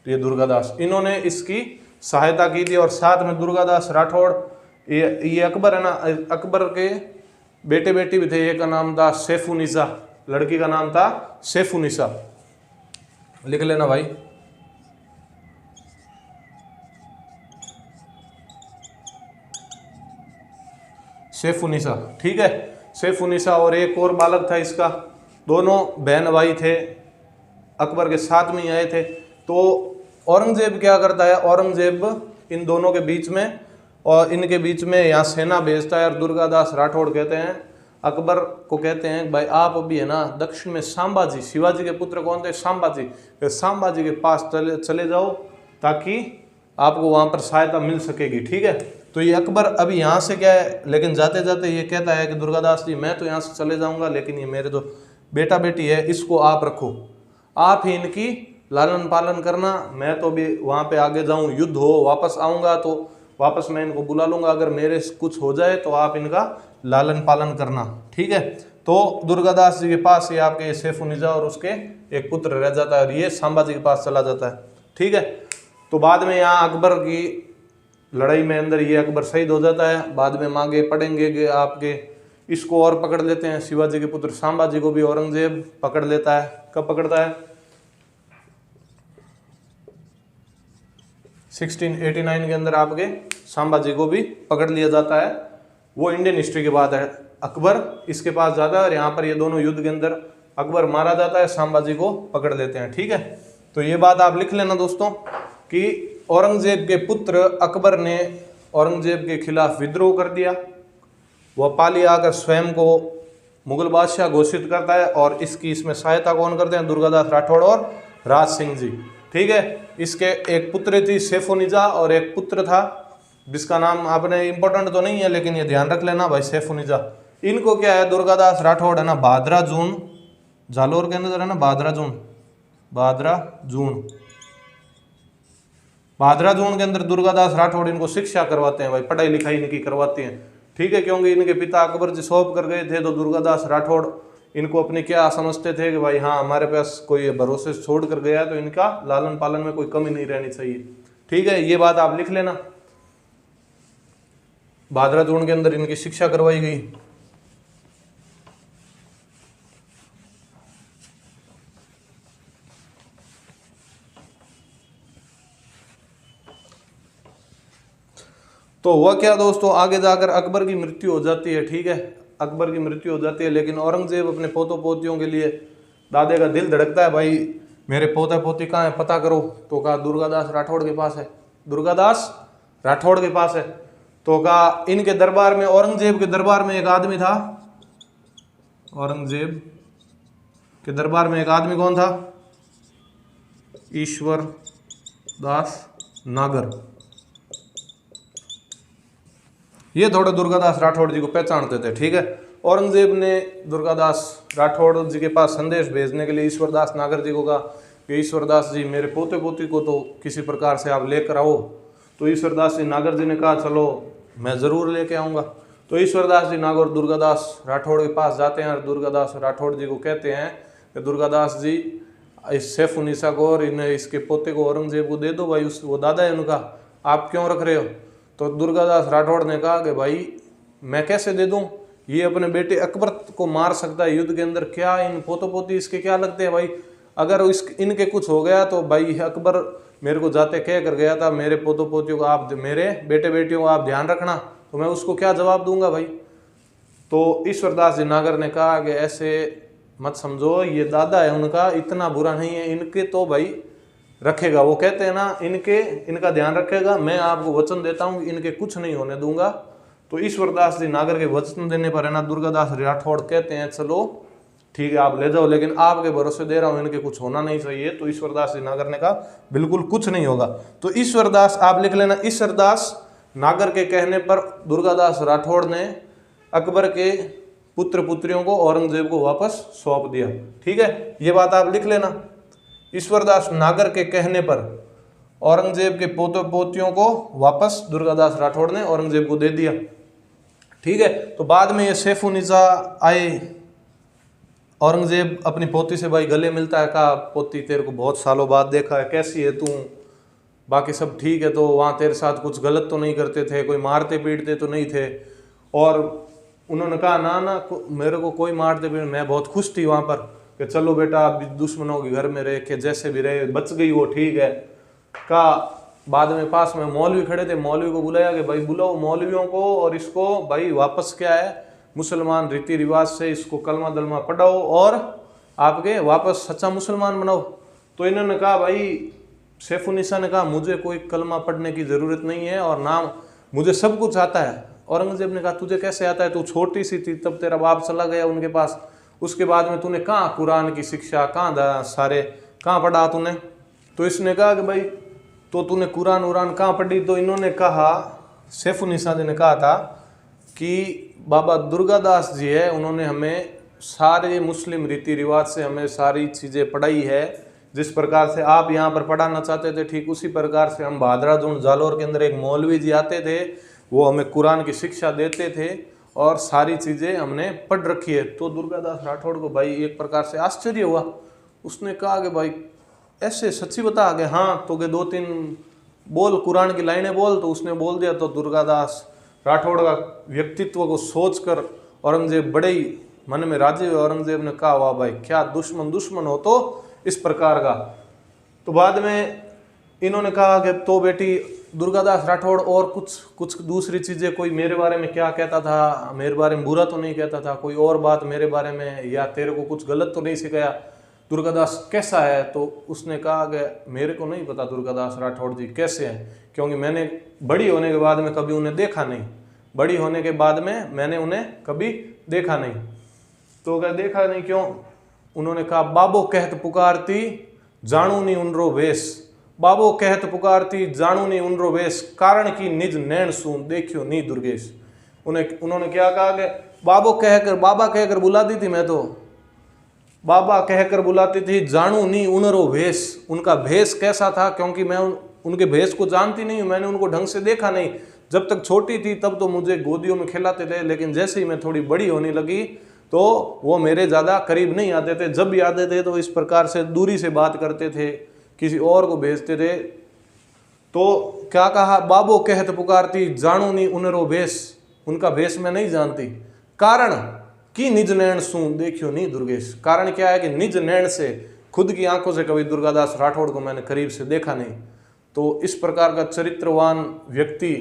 तो ये दुर्गादास, इन्होंने इसकी सहायता की थी। और साथ में दुर्गादास राठौड़, ये अकबर है ना, अकबर के बेटे बेटी भी थे। एक का नाम था सैफुन्निसा, लड़की का नाम था सैफुन्निसा, लिख लेना भाई। सैफुन्निसा, ठीक है। सैफुन्निसा और एक और बालक था इसका, दोनों बहन भाई थे, अकबर के साथ में ही आए थे। तो औरंगजेब क्या करता है? औरंगजेब इन दोनों के बीच में और इनके बीच में यहाँ सेना भेजता है। और दुर्गादास राठौड़ कहते हैं, अकबर को कहते हैं, भाई आप अभी है ना दक्षिण में संभाजी, शिवाजी के पुत्र कौन थे? संभाजी के पास चले जाओ ताकि आपको वहाँ पर सहायता मिल सकेगी, ठीक है। तो ये अकबर अभी यहाँ से क्या है, लेकिन जाते जाते ये कहता है कि दुर्गादास जी मैं तो यहाँ से चले जाऊँगा, लेकिन ये मेरे जो बेटा बेटी है इसको आप रखो, आप ही इनकी लालन पालन करना। मैं तो भी वहाँ पे आगे जाऊँ, युद्ध हो, वापस आऊँगा तो वापस मैं इनको बुला लूँगा, अगर मेरे कुछ हो जाए तो आप इनका लालन पालन करना, ठीक है। तो दुर्गादास जी के पास ये आपके सैफुन्निसा और उसके एक पुत्र रह जाता है और ये संभाजी के पास चला जाता है, ठीक है। तो बाद में यहाँ अकबर की लड़ाई में अंदर ये अकबर शहीद हो जाता है। बाद में मांगे पड़ेंगे कि आपके इसको और पकड़ लेते हैं, शिवाजी के पुत्र संभाजी को भी औरंगजेब पकड़ लेता है। कब पकड़ता है? 1689 के अंदर आपके संभाजी को भी पकड़ लिया जाता है। वो इंडियन हिस्ट्री की बात है। अकबर इसके पास जाता है और यहाँ पर ये दोनों युद्ध के अंदर अकबर मारा जाता है, संभाजी को पकड़ लेते हैं, ठीक है। तो ये बात आप लिख लेना दोस्तों कि औरंगजेब के पुत्र अकबर ने औरंगजेब के खिलाफ विद्रोह कर दिया। वह पाली आकर स्वयं को मुगल बादशाह घोषित करता है और इसमें सहायता कौन करते हैं? दुर्गादास राठौड़ और राज सिंह जी, ठीक है। इसके एक पुत्र थी सैफुन्निसा और एक पुत्र था जिसका नाम आपने इंपॉर्टेंट तो नहीं है लेकिन ये ध्यान रख लेना भाई, सैफुन्निसा। इनको क्या है, दुर्गादास राठौड़ है ना भादरा जून, जालोर के अंदर है ना भादरा जून के अंदर दुर्गादास राठौड़ इनको शिक्षा करवाते हैं भाई, पढ़ाई लिखाई इनकी करवाते हैं, ठीक है। क्योंकि इनके पिता अकबर जी सौंप कर गए थे, तो दुर्गादास राठौड़ इनको अपने क्या समझते थे कि भाई हाँ हमारे पास कोई भरोसे छोड़ कर गया है तो इनका लालन पालन में कोई कमी नहीं रहनी चाहिए, ठीक है। ये बात आप लिख लेना। भादरा जून के अंदर इनकी शिक्षा करवाई गई। तो हुआ क्या दोस्तों, आगे जाकर अकबर की मृत्यु हो जाती है, ठीक है। अकबर की मृत्यु हो जाती है, लेकिन औरंगजेब अपने पोतों पोतियों के लिए, दादे का दिल धड़कता है भाई मेरे पोता पोती कहाँ है पता करो, तो कहा दुर्गादास राठौड़ के पास है। दुर्गादास राठौड़ के पास है। तो कहा इनके दरबार में, औरंगजेब के दरबार में एक आदमी था, औरंगजेब के दरबार में एक आदमी कौन था? ईश्वर दास नागर। ये थोड़े दुर्गादास राठौड़ जी को पहचानते थे, ठीक है। औरंगजेब ने दुर्गादास राठौड़ जी के पास संदेश भेजने के लिए ईश्वरदास नागर जी को कहा कि ईश्वरदास जी मेरे पोते पोती को तो किसी प्रकार से आप लेकर आओ। तो ईश्वरदास जी नागर जी ने कहा चलो मैं ज़रूर लेके आऊँगा। तो ईश्वरदास जी नागर दुर्गादास राठौड़ के पास जाते हैं और दुर्गादास राठौड़ जी को कहते हैं कि दुर्गादास जी इस सैफुन्निसा को और इन्हें इसके पोते को औरंगजेब को दे दो भाई, उस वो दादा है उनका, आप क्यों रख रहे हो? तो दुर्गादास राठौड़ ने कहा कि भाई मैं कैसे दे दूं, ये अपने बेटे अकबर को मार सकता है युद्ध के अंदर, क्या इन पोतो पोती इसके क्या लगते हैं भाई? अगर इनके कुछ हो गया तो भाई अकबर मेरे को जाते कह कर गया था मेरे पोतो पोतियों को आप, मेरे बेटे बेटियों को आप ध्यान रखना, तो मैं उसको क्या जवाब दूंगा भाई? तो ईश्वरदास जी नागर ने कहा कि ऐसे मत समझो, ये दादा है उनका, इतना बुरा नहीं है, इनके तो भाई रखेगा, वो कहते हैं ना इनका ध्यान रखेगा, मैं आपको वचन देता हूँ कि इनके कुछ नहीं होने दूंगा। तो ईश्वरदास जी नागर के वचन देने पर है ना दुर्गादास राठौड़ कहते हैं चलो ठीक है आप ले जाओ, लेकिन आपके भरोसे दे रहा हूँ इनके कुछ होना नहीं चाहिए। तो ईश्वरदास जी नागर ने कहा बिल्कुल कुछ नहीं होगा। तो ईश्वरदास, आप लिख लेना, ईश्वरदास नागर के कहने पर दुर्गादास राठौड़ ने अकबर के पुत्र पुत्रियों को औरंगजेब को वापस सौंप दिया, ठीक है, ये बात आप लिख लेना। ईश्वरदास नागर के कहने पर औरंगजेब के पोते पोतियों को वापस दुर्गादास राठौड़ ने औरंगजेब को दे दिया, ठीक है। तो बाद में ये सैफुन्निसा आए, औरंगजेब अपनी पोती से भाई गले मिलता है, कहा पोती तेरे को बहुत सालों बाद देखा है, कैसी है तू, बाकी सब ठीक है, तो वहाँ तेरे साथ कुछ गलत तो नहीं करते थे, कोई मारते पीटते तो नहीं थे? और उन्होंने कहा ना ना मेरे को कोई मारते पीटते, मैं बहुत खुश थी वहाँ पर कि चलो बेटा आप दुश्मनों के घर में रह के जैसे भी रहे बच गई वो ठीक है। का बाद में पास में मौलवी खड़े थे, मौलवी को बुलाया कि भाई बुलाओ मौलवियों को और इसको भाई वापस क्या है मुसलमान रीति रिवाज से इसको कलमा दलमा पढ़ाओ और आपके वापस सच्चा मुसलमान बनाओ। तो इन्होंने कहा भाई, सैफुन्निसा ने कहा मुझे कोई कलमा पढ़ने की ज़रूरत नहीं है और नाम मुझे सब कुछ आता है। औरंगजेब ने कहा तुझे कैसे आता है, तू छोटी सी थी तब तेरा बाप चला गया उनके पास, उसके बाद में तूने कहाँ कुरान की शिक्षा कहाँ सारे कहाँ पढ़ा तूने? तो इसने कहा कि भाई तो तूने कुरान उरान कहाँ पढ़ी? तो इन्होंने कहा, सैफुन्निसा जी ने कहा था कि बाबा दुर्गादास जी है, उन्होंने हमें सारे मुस्लिम रीति रिवाज से हमें सारी चीज़ें पढ़ाई है, जिस प्रकार से आप यहाँ पर पढ़ाना चाहते थे ठीक उसी प्रकार से हम भादराजून जालोर के अंदर एक मौलवी जी आते थे, वो हमें कुरान की शिक्षा देते थे और सारी चीज़ें हमने पढ़ रखी है। तो दुर्गादास राठौड़ को भाई एक प्रकार से आश्चर्य हुआ, उसने कहा कि भाई ऐसे सच्ची बता कि हाँ तो के 2-3 बोल कुरान की लाइनें बोल। तो उसने बोल दिया। तो दुर्गादास राठौड़ का व्यक्तित्व को सोचकर औरंगजेब बड़े ही मन में राजी हुए। औरंगजेब ने कहा वाह भाई क्या दुश्मन हो तो इस प्रकार का। तो बाद में इन्होंने कहा कि तो बेटी दुर्गादास राठौड़ और कुछ दूसरी चीज़ें, कोई मेरे बारे में क्या कहता था, मेरे बारे में बुरा तो नहीं कहता था, कोई और बात मेरे बारे में, या तेरे को कुछ गलत तो नहीं सिखाया? दुर्गादास कैसा है? तो उसने कहा कि मेरे को नहीं पता दुर्गादास राठौड़ जी कैसे हैं, क्योंकि मैंने बड़ी होने के बाद में कभी उन्हें देखा नहीं, बड़ी होने के बाद में मैंने उन्हें कभी देखा नहीं। तो क्या देखा नहीं क्यों? उन्होंने कहा बाबो कहत पुकारती जाणू नी उनरो वेश, बाबो कहत पुकारती जाणू नी उनरो वेश, कारण की निज नैन सून देखियो नी दुर्गेश। उन्होंने क्या कहा कि बाबा कहकर बुलाती थी, मैं तो बाबा कहकर बुलाती थी, जाणू नी उनरो वेश, उनका भेष कैसा था, क्योंकि मैं उनके भेष को जानती नहीं हूँ, मैंने उनको ढंग से देखा नहीं। जब तक छोटी थी तब तो मुझे गोदियों में खिलाते थे, लेकिन जैसे ही मैं थोड़ी बड़ी होने लगी तो वो मेरे ज़्यादा करीब नहीं आते थे, जब भी आते थे तो इस प्रकार से दूरी से बात करते थे, किसी और को भेजते थे। तो क्या कहा, बाबो कहत पुकारती जाणू नी उनरो भेष, उनका भेष मैं नहीं जानती, कारण कि निज नैन सूं देखियो नी दुर्गेश। कारण क्या है कि निज नैन से, खुद की आंखों से कभी दुर्गादास राठौड़ को मैंने करीब से देखा नहीं। तो इस प्रकार का चरित्रवान व्यक्ति,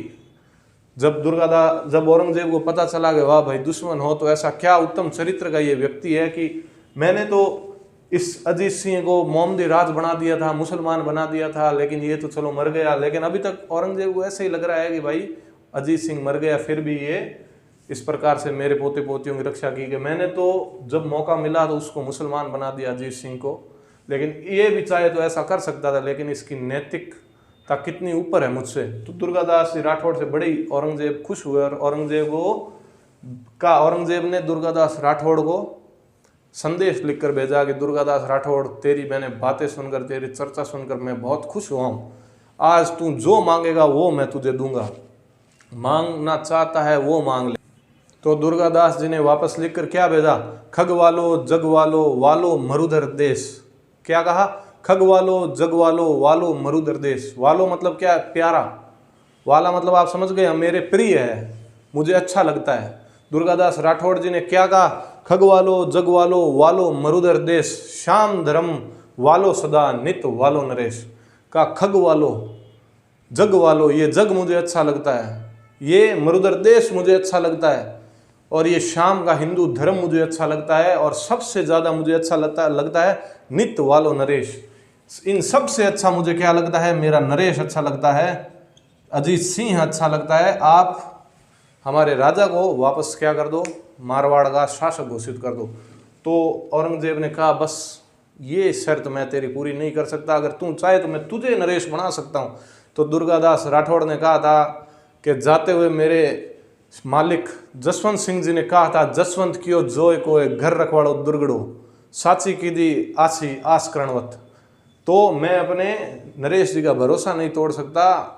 जब औरंगजेब को पता चला कि वाह भाई दुश्मन हो तो ऐसा क्या उत्तम चरित्र का ये व्यक्ति है कि मैंने तो इस अजीत सिंह को मोहम्मदी राज बना दिया था, मुसलमान बना दिया था, लेकिन ये तो चलो मर गया। लेकिन अभी तक औरंगजेब को ऐसे ही लग रहा है कि भाई अजीत सिंह मर गया, फिर भी ये इस प्रकार से मेरे पोते पोतियों की रक्षा की कि मैंने तो जब मौका मिला तो उसको मुसलमान बना दिया अजीत सिंह को। लेकिन ये भी चाहे तो ऐसा कर सकता था, लेकिन इसकी नैतिकता कितनी ऊपर है मुझसे। तो दुर्गादास जी राठौड़ से बड़ी औरंगजेब खुश हुए और औरंगजेब ने दुर्गादास राठौड़ को संदेश लिखकर भेजा कि दुर्गादास राठौड़, तेरी मैंने बातें सुनकर, तेरी चर्चा सुनकर मैं बहुत खुश हुआ हूँ। आज तू जो मांगेगा वो मैं तुझे दूंगा, मांगना चाहता है वो मांग ले। तो दुर्गादास जी ने वापस लिखकर क्या भेजा? खग वालो जग वालो वालो मरुधर देश। क्या कहा? खग वालो जग वालो वालो मरुधर देश। वालो मतलब क्या? प्यारा। वाला मतलब आप समझ गए, मेरे प्रिय है, मुझे अच्छा लगता है। दुर्गादास राठौड़ जी ने क्या कहा? खग वालो जग वालो वालो मरुधर देश, श्याम धर्म वालो सदा नित वालो नरेश। का खग वालो जग वालो, ये जग मुझे अच्छा लगता है, ये मरुधर देश मुझे अच्छा लगता है, और ये शाम का हिंदू धर्म मुझे अच्छा लगता है, और सबसे ज़्यादा मुझे अच्छा लगता है नित वालो नरेश। इन सबसे अच्छा मुझे क्या लगता है? मेरा नरेश अच्छा लगता है, अजीत सिंह अच्छा लगता है। आप हमारे राजा को वापस क्या कर दो? मारवाड़ का शासक घोषित कर दो। तो औरंगजेब ने कहा बस ये शर्त मैं तेरी पूरी नहीं कर सकता, अगर तू चाहे तो मैं तुझे नरेश बना सकता हूँ। तो दुर्गादास राठौड़ ने कहा था कि जाते हुए मेरे मालिक जसवंत सिंह जी ने कहा था, जसवंत कियो जोय को घर रखवाड़ो दुर्गड़ो, साची की दी आसी आस करणवत। तो मैं अपने नरेश जी का भरोसा नहीं तोड़ सकता,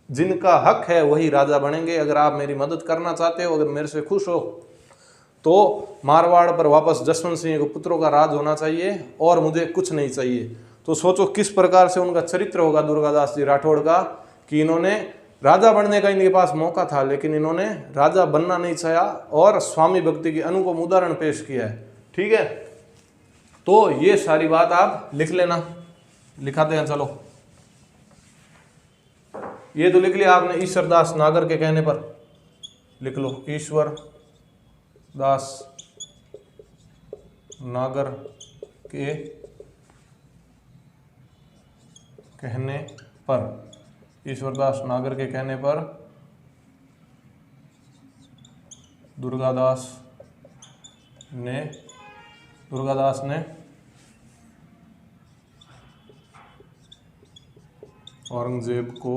जिनका हक है वही राजा बनेंगे। अगर आप मेरी मदद करना चाहते हो, अगर मेरे से खुश हो, तो मारवाड़ पर वापस जसवंत सिंह के पुत्रों का राज होना चाहिए और मुझे कुछ नहीं चाहिए। तो सोचो किस प्रकार से उनका चरित्र होगा दुर्गादास जी राठौड़ का, कि इन्होंने राजा बनने का इनके पास मौका था, लेकिन इन्होंने राजा बनना नहीं चाहा और स्वामी भक्ति की अनुपम उदाहरण पेश किया है। ठीक है, तो ये सारी बात आप लिख लेना, लिखाते हैं। चलो ये तो लिख लिया आपने, ईश्वरदास नागर के कहने पर लिख लो, ईश्वर दास नागर के कहने पर, ईश्वरदास नागर के कहने पर दुर्गादास ने औरंगजेब को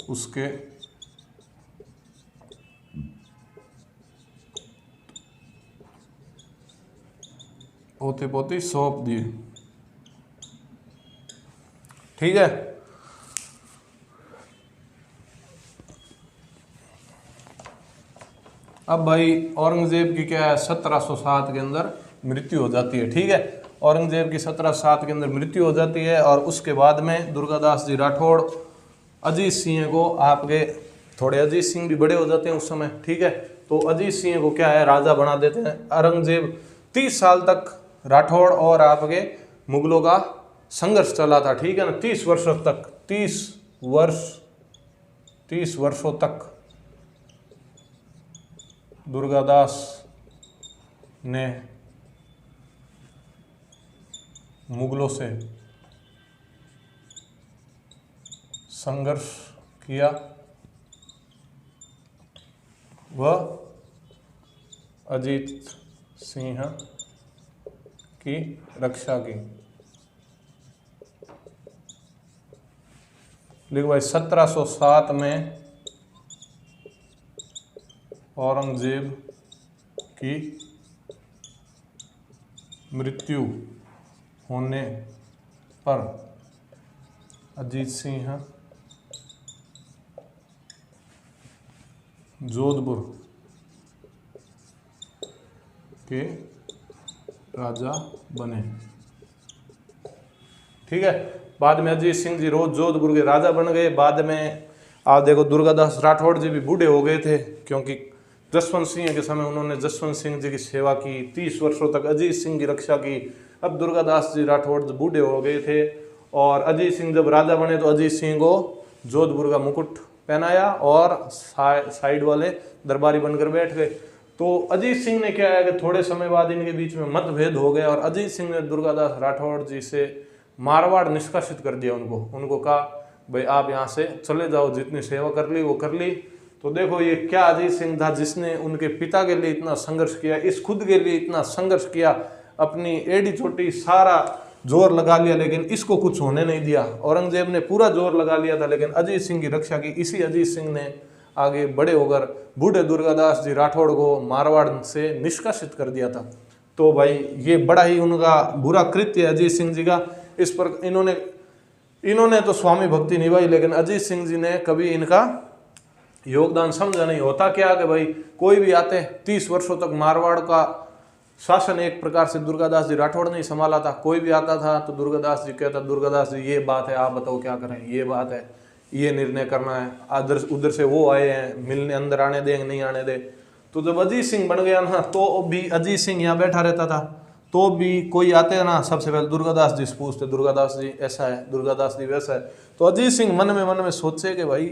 उसके पोते पोती सौंप दिए। ठीक है, अब भाई औरंगजेब की क्या है, 1707 के अंदर मृत्यु हो जाती है। ठीक है, औरंगजेब की 1707 के अंदर मृत्यु हो जाती है, और उसके बाद में दुर्गादास जी राठौड़ अजीत सिंह को, आपके थोड़े अजीत सिंह भी बड़े हो जाते हैं उस समय। ठीक है, तो अजीत सिंह को क्या है, राजा बना देते हैं। औरंगजेब 30 साल तक राठौड़ और आपके मुगलों का संघर्ष चला था। ठीक है ना, 30 वर्षों तक, 30 वर्षों तक दुर्गादास ने मुगलों से संघर्ष किया, वह अजीत सिंह की रक्षा की। देखो भाई, 1707 में औरंगजेब की मृत्यु होने पर अजीत सिंह जोधपुर के राजा बने। ठीक है, बाद में अजीत सिंह जी रोज जोधपुर के राजा बन गए। बाद में आप देखो दुर्गादास राठौड़ जी भी बूढ़े हो गए थे, क्योंकि जसवंत सिंह के समय उन्होंने जसवंत सिंह जी की सेवा की, 30 वर्षों तक अजीत सिंह की रक्षा की। अब दुर्गादास जी राठौड़ बूढ़े हो गए थे, और अजीत सिंह जब राजा बने तो अजीत सिंह को जोधपुर का मुकुट पहनाया और साइड वाले दरबारी बनकर बैठ गए। तो अजीत सिंह ने क्या है कि थोड़े समय बाद इनके बीच में मतभेद हो गया और अजीत सिंह ने दुर्गादास राठौड़ जी से मारवाड़ निष्कासित कर दिया। उनको कहा भाई आप यहाँ से चले जाओ, जितनी सेवा कर ली वो कर ली। तो देखो ये क्या अजीत सिंह था जिसने उनके पिता के लिए इतना संघर्ष किया, इस खुद के लिए इतना संघर्ष किया, अपनी एड़ी चोटी सारा जोर लगा लिया, लेकिन इसको कुछ होने नहीं दिया। औरंगजेब ने पूरा जोर लगा लिया था, लेकिन अजीत सिंह की रक्षा की। इसी अजीत सिंह ने आगे बड़े होकर बूढ़े दुर्गादास जी राठौड़ को मारवाड़ से निष्कासित कर दिया था। तो भाई ये बड़ा ही उनका बुरा कृत्य है अजीत सिंह जी का। इस पर इन्होंने तो स्वामी भक्ति निभाई, लेकिन अजीत सिंह जी ने कभी इनका योगदान समझा नहीं। होता क्या कि भाई कोई भी आते 30 वर्षों तक मारवाड़ का शासन एक प्रकार से दुर्गादास जी राठौड़ ने संभाला था। कोई भी आता था तो दुर्गादास जी कहता, दुर्गादास जी ये बात है, आप बताओ क्या करें, ये बात है, ये निर्णय करना है। उधर से वो आए हैं मिलने, अंदर आने देंगे नहीं आने दे। तो जब अजीत सिंह बन गया ना, तो भी अजीत सिंह यहाँ बैठा रहता था, तो भी कोई आते हैं ना सबसे पहले दुर्गादास जी से पूछते, दुर्गादास जी ऐसा है, दुर्गादास जी वैसा है। तो अजीत सिंह मन में सोचे कि भाई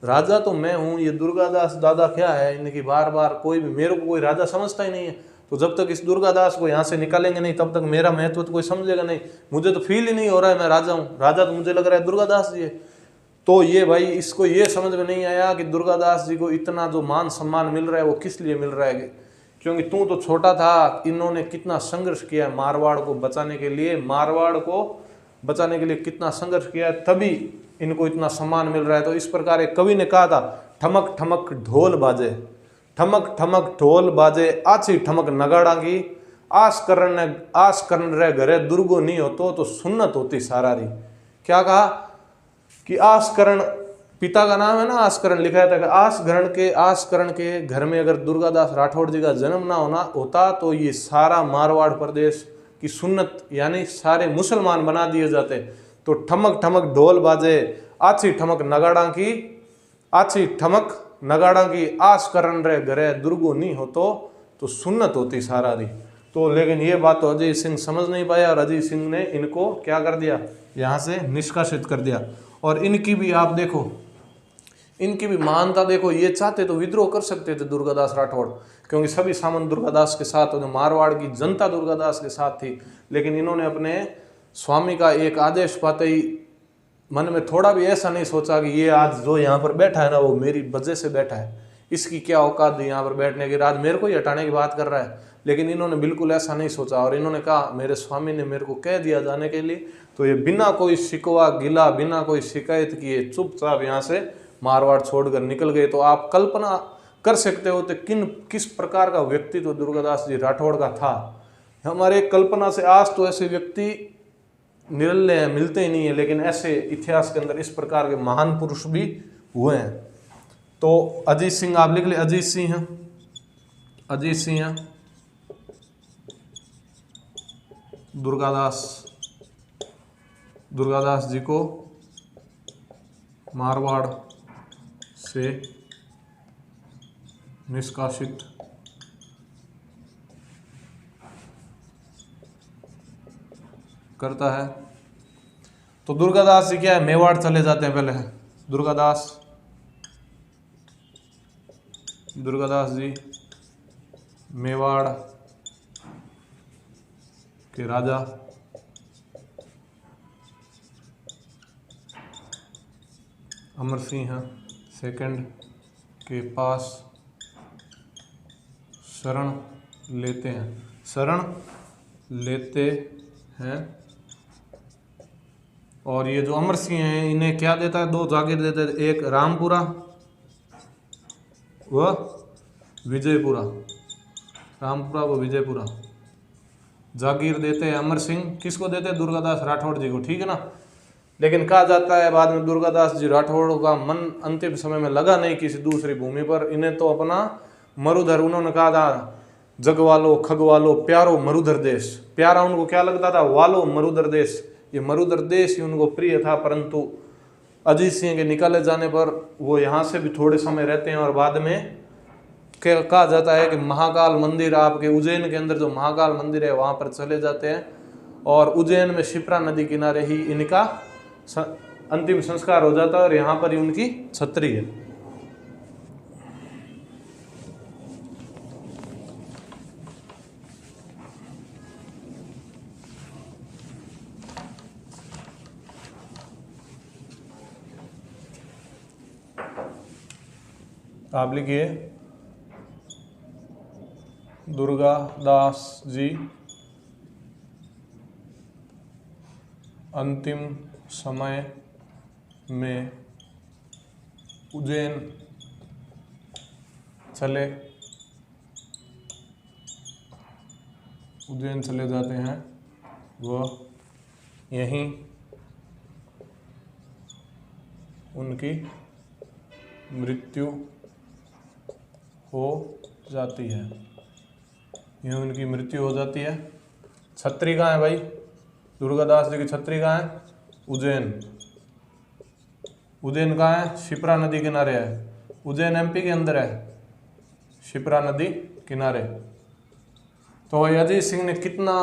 राजा तो मैं हूँ, ये दुर्गादास दादा क्या है, इनकी बार बार कोई भी मेरे को कोई राजा समझता ही नहीं है। तो जब तक इस दुर्गादास को यहाँ से निकालेंगे नहीं तब तक मेरा महत्व तो कोई समझेगा नहीं। मुझे तो फील ही नहीं हो रहा है मैं राजा हूँ, राजा तो मुझे लग रहा है दुर्गादास जी है। तो ये भाई इसको ये समझ में नहीं आया कि दुर्गादास जी को इतना जो मान सम्मान मिल रहा है वो किस लिए मिल रहा है, क्योंकि तू तो छोटा था। इन्होंने कितना संघर्ष किया है मारवाड़ को बचाने के लिए, मारवाड़ को बचाने के लिए कितना संघर्ष किया है, तभी इनको इतना सम्मान मिल रहा है। तो इस प्रकार एक कवि ने कहा था, ठमक ठमक ढोल बाजे, ठमक ठमक ढोल बाजे, आछी ठमक नगाड़ा की, आस करण रे घरे दुर्गो नहीं होतो तो सुन्नत होती सारारी। क्या कहा कि आसकरण पिता का नाम है ना, आसकरण लिखा था कि आसकरण के घर में अगर दुर्गादास राठौड़ जी का जन्म ना होता तो ये सारा मारवाड़ प्रदेश की सुन्नत यानी सारे मुसलमान बना दिए जाते। तो ठमक ठमक ढोल बाजे, आछी ठमक नगाड़ा की, आछी ठमक नगाड़ा की, आसकरण रे घरे दुर्गो नहीं होतो तो सुन्नत होती सारारी। तो लेकिन ये बात तो अजीत सिंह समझ नहीं पाया और अजीत सिंह ने इनको क्या कर दिया, यहाँ से निष्कासित कर दिया। और इनकी भी आप देखो, इनकी भी महानता देखो, ये चाहते तो विद्रोह कर सकते थे दुर्गादास राठौड़, क्योंकि सभी सामंत दुर्गादास के साथ, मारवाड़ की जनता दुर्गादास के साथ थी। लेकिन इन्होंने अपने स्वामी का एक आदेश पाते ही मन में थोड़ा भी ऐसा नहीं सोचा कि ये आज जो यहाँ पर बैठा है ना वो मेरी वजह से बैठा है, इसकी क्या औकात है यहाँ पर बैठने की, आज मेरे को ही हटाने की बात कर रहा है। लेकिन इन्होंने बिल्कुल ऐसा नहीं सोचा और इन्होंने कहा मेरे स्वामी ने मेरे को कह दिया जाने के लिए, तो ये बिना कोई शिकवा गिला, बिना कोई शिकायत किए चुपचाप यहाँ से मारवाड़ छोड़कर निकल गए। तो आप कल्पना कर सकते हो तो किस प्रकार का व्यक्तित्व दुर्गादास जी राठौड़ का था। हमारे कल्पना से आज तो ऐसे व्यक्ति निरल्ले हैं, मिलते ही नहीं है, लेकिन ऐसे इतिहास के अंदर इस प्रकार के महान पुरुष भी हुए हैं। तो अजीत सिंह आप लिख ले, अजीत सिंह दुर्गादास जी को मारवाड़ से निष्कासित करता है। तो दुर्गादास जी क्या है, मेवाड़ चले जाते हैं पहले। दुर्गादास जी मेवाड़ के राजा अमर सिंह सेकंड के पास शरण लेते हैं। और ये जो अमर सिंह हैं इन्हें क्या देता है, 2 जागीर देते हैं, एक रामपुरा व विजयपुरा, रामपुरा व विजयपुरा जागीर देते हैं अमर सिंह। किसको देते हैं, दुर्गादास राठौड़ जी को, ठीक है ना। लेकिन कहा जाता है बाद में दुर्गादास जी राठौड़ का मन अंतिम समय में लगा नहीं किसी दूसरी भूमि पर, इन्हें तो अपना मरुधर, उन्होंने कहा था जगवालो खगवालो प्यारो मरुधर देश, प्यारा उनको क्या लगता था, वालो मरुधर देश, ये मरुधर देश ही उनको प्रिय था। परंतु अजीत सिंह के निकाले जाने पर वो यहाँ से भी थोड़े समय रहते हैं और बाद में कहा जाता है कि महाकाल मंदिर, आपके उज्जैन के अंदर जो महाकाल मंदिर है वहाँ पर चले जाते हैं और उज्जैन में शिप्रा नदी किनारे ही इनका अंतिम संस्कार हो जाता है और यहाँ पर ही उनकी छत्री है। आप लिखिए दुर्गादास जी अंतिम समय में उज्जैन चले जाते हैं, वह यहीं उनकी मृत्यु हो जाती है। यहीं उनकी मृत्यु हो जाती है। छत्री कहाँ है भाई? दुर्गादास जी की छत्री कहाँ है? उज्जैन। उज्जैन कहाँ है? शिप्रा नदी किनारे है। उज्जैन एमपी के अंदर है, शिप्रा नदी किनारे। तो अजीत सिंह ने कितना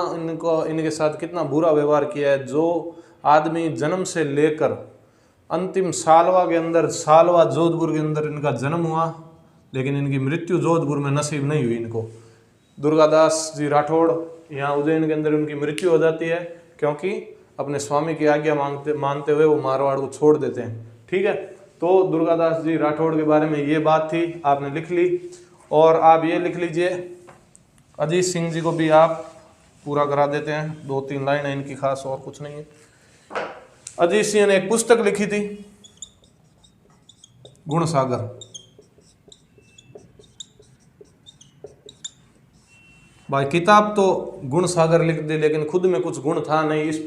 इनके साथ कितना बुरा व्यवहार किया है। जो आदमी जन्म से लेकर अंतिम सालवा के अंदर, सालवा जोधपुर के अंदर इनका जन्म हुआ, लेकिन इनकी मृत्यु जोधपुर में नसीब नहीं हुई इनको। दुर्गादास जी राठौड़ यहाँ उज्जैन के अंदर उनकी मृत्यु हो जाती है, क्योंकि अपने स्वामी की आज्ञा मानते हुए वो मारवाड़ को छोड़ देते हैं। ठीक है, तो दुर्गादास जी राठौड़ के बारे में ये बात थी, आपने लिख ली। और आप ये लिख लीजिए, अजीत सिंह जी को भी आप पूरा करा देते हैं। 2-3 लाइन है इनकी खास, और कुछ नहीं है। अजीत सिंह ने एक पुस्तक लिखी थी, गुण सागर। भाई किताब तो गुण सागर लिख दी, लेकिन खुद में कुछ गुण था नहीं। इस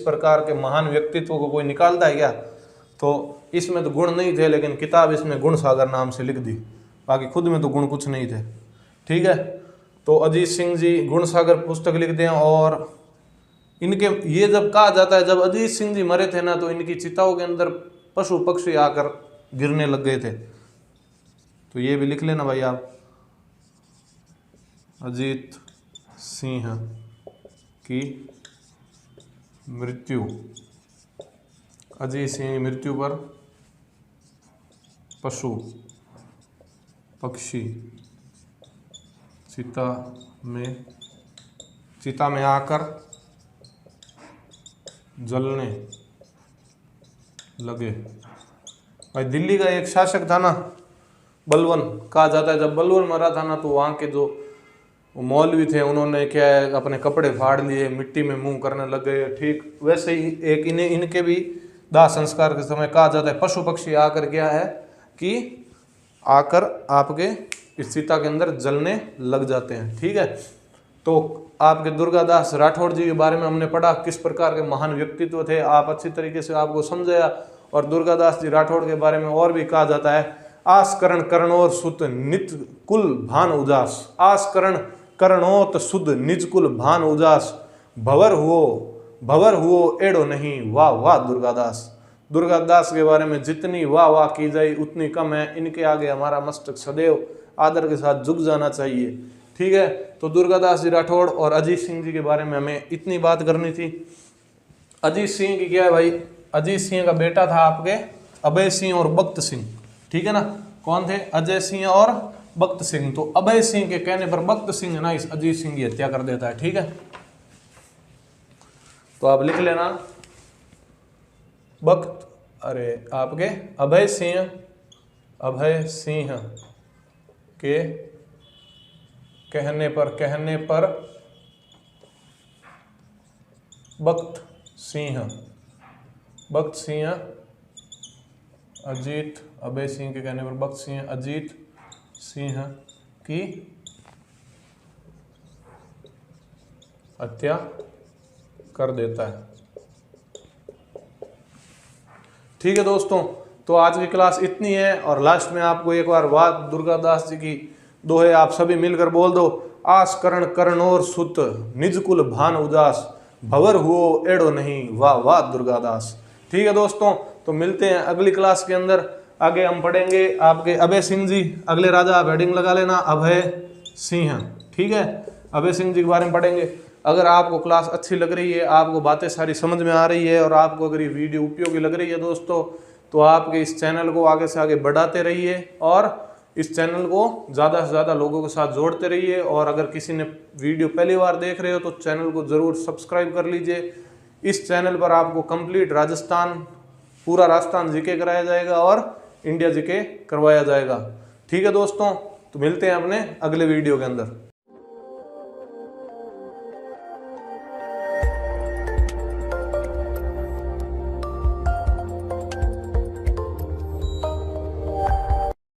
प्रकार के महान व्यक्तित्व को कोई निकालता है क्या? तो इसमें तो गुण नहीं थे, लेकिन किताब इसमें गुण सागर नाम से लिख दी। बाकी खुद में तो गुण कुछ नहीं थे। ठीक है, तो अजीत सिंह जी गुण सागर पुस्तक लिखते हैं। और इनके ये जब कहा जाता है, जब अजीत सिंह जी मरे थे ना, तो इनकी चिताओं के अंदर पशु पक्षी आकर गिरने लग गए थे। तो ये भी लिख लेना भाई आप, अजीत सिंह की मृत्यु, अजीत सिंह की मृत्यु पर पशु पक्षी चिता में आकर जलने लगे। भाई दिल्ली का एक शासक था ना, बलवन कहा जाता है। जब बलवन मरा था ना, तो वहाँ के जो मौलवी थे, उन्होंने क्या है, अपने कपड़े फाड़ लिए, मिट्टी में मुंह करने लग गए। ठीक वैसे ही एक इनके भी दाह संस्कार के समय कहा जाता है, पशु पक्षी आकर क्या है कि आकर आपके इस चिता के अंदर जलने लग जाते हैं। ठीक है, तो आपके दुर्गादास राठौड़ जी के बारे में हमने पढ़ा, किस प्रकार के महान व्यक्तित्व थे। आप अच्छी तरीके से आपको समझाया। और दुर्गादास जी राठौड़ के बारे में और भी कहा जाता है, आस करण करणोर सुत नित कुल भान उजास। आस करण करणोत सुद निज कुल भान उजास। भवर हुओ एड़ो नहीं, वाह वाह दुर्गादास। दुर्गादास के बारे में जितनी वाह वाह की जाए उतनी कम है। इनके आगे हमारा मस्तक सदैव आदर के साथ झुक जाना चाहिए। ठीक है, तो दुर्गादास जी राठौड़ और अजीत सिंह जी के बारे में हमें इतनी बात करनी थी। अजीत सिंह की क्या है भाई, अजीत सिंह का बेटा था आपके अभय सिंह और बख्त सिंह। ठीक है ना, कौन थे? अजय सिंह और बख्त सिंह। तो अभय सिंह के कहने पर बख्त सिंह ना इस अजीत सिंह की हत्या कर देता है। ठीक है, तो आप लिख लेना, आपके अभय सिंह के कहने पर बख्त सिंह अजीत, अभय सिंह के कहने पर बख्त सिंह अजीत सिंह की हत्या कर देता है। ठीक है दोस्तों, तो आज की क्लास इतनी है। और लास्ट में आपको एक बार बात दुर्गादास जी की दोहे आप सभी मिलकर बोल दो, आस करण करणोर सुत निज कुल भान उदास। भवर हुओ एड़ो नहीं, वाह वाह दुर्गादास। ठीक है दोस्तों, तो मिलते हैं अगली क्लास के अंदर। आगे हम पढ़ेंगे आपके अभय सिंह जी। अगले राजा आप हेडिंग लगा लेना, अभय सिंह। ठीक है, अभय सिंह जी के बारे में पढ़ेंगे। अगर आपको क्लास अच्छी लग रही है, आपको बातें सारी समझ में आ रही है और आपको अगर ये वीडियो उपयोगी लग रही है दोस्तों, तो आपके इस चैनल को आगे से आगे बढ़ाते रहिए और इस चैनल को ज़्यादा से ज़्यादा लोगों के साथ जोड़ते रहिए। और अगर किसी ने वीडियो पहली बार देख रहे हो तो चैनल को ज़रूर सब्सक्राइब कर लीजिए। इस चैनल पर आपको कंप्लीट राजस्थान, पूरा राजस्थान जीके कराया जाएगा और इंडिया जीके करवाया जाएगा। ठीक है दोस्तों, तो मिलते हैं अपने अगले वीडियो के अंदर।